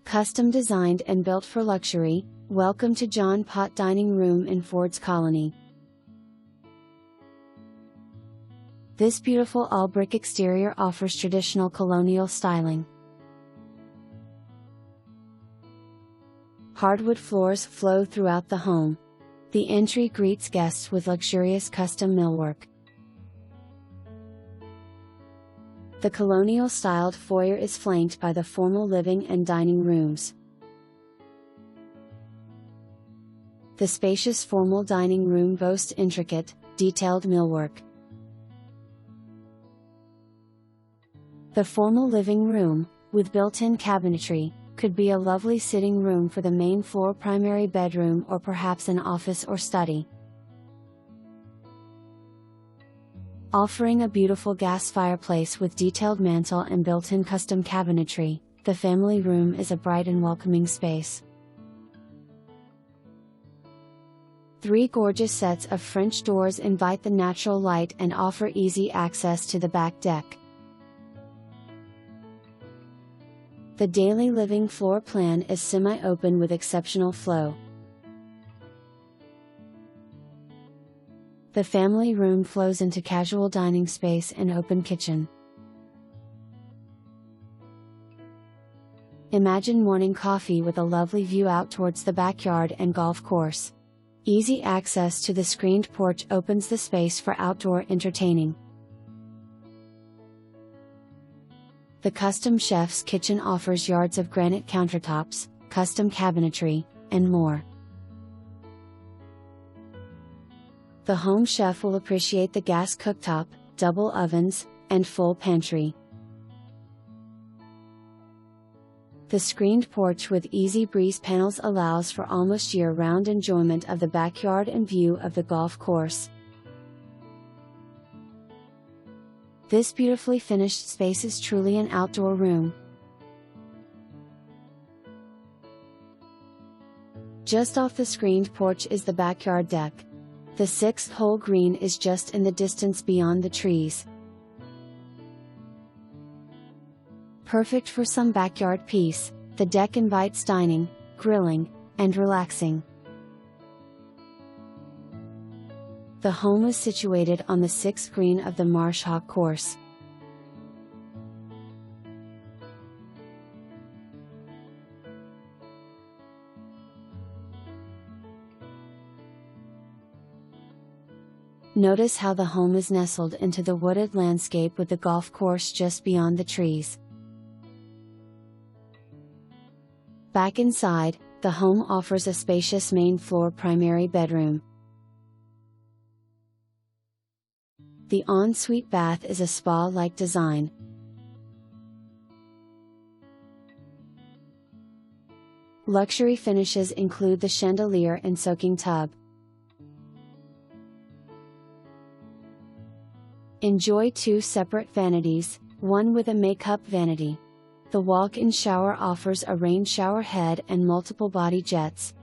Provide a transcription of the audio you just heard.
Custom designed and built for luxury, welcome to John Pott Dining Room in Ford's Colony. This beautiful all-brick exterior offers traditional colonial styling. Hardwood floors flow throughout the home. The entry greets guests with luxurious custom millwork. The colonial-styled foyer is flanked by the formal living and dining rooms. The spacious formal dining room boasts intricate, detailed millwork. The formal living room, with built-in cabinetry, could be a lovely sitting room for the main floor primary bedroom or perhaps an office or study. Offering a beautiful gas fireplace with detailed mantel and built-in custom cabinetry, the family room is a bright and welcoming space. 3 gorgeous sets of French doors invite the natural light and offer easy access to the back deck. The daily living floor plan is semi-open with exceptional flow. The family room flows into casual dining space and open kitchen. Imagine morning coffee with a lovely view out towards the backyard and golf course. Easy access to the screened porch opens the space for outdoor entertaining. The custom chef's kitchen offers yards of granite countertops, custom cabinetry, and more. The home chef will appreciate the gas cooktop, double ovens, and full pantry. The screened porch with easy breeze panels allows for almost year-round enjoyment of the backyard and view of the golf course. This beautifully finished space is truly an outdoor room. Just off the screened porch is the backyard deck. The 6th-hole green is just in the distance beyond the trees. Perfect for some backyard peace, the deck invites dining, grilling, and relaxing. The home is situated on the 6th green of the Marsh Hawk course. Notice how the home is nestled into the wooded landscape with the golf course just beyond the trees. Back inside, the home offers a spacious main floor primary bedroom. The ensuite bath is a spa-like design. Luxury finishes include the chandelier and soaking tub. Enjoy 2 separate vanities, one with a makeup vanity. The walk-in shower offers a rain shower head and multiple body jets,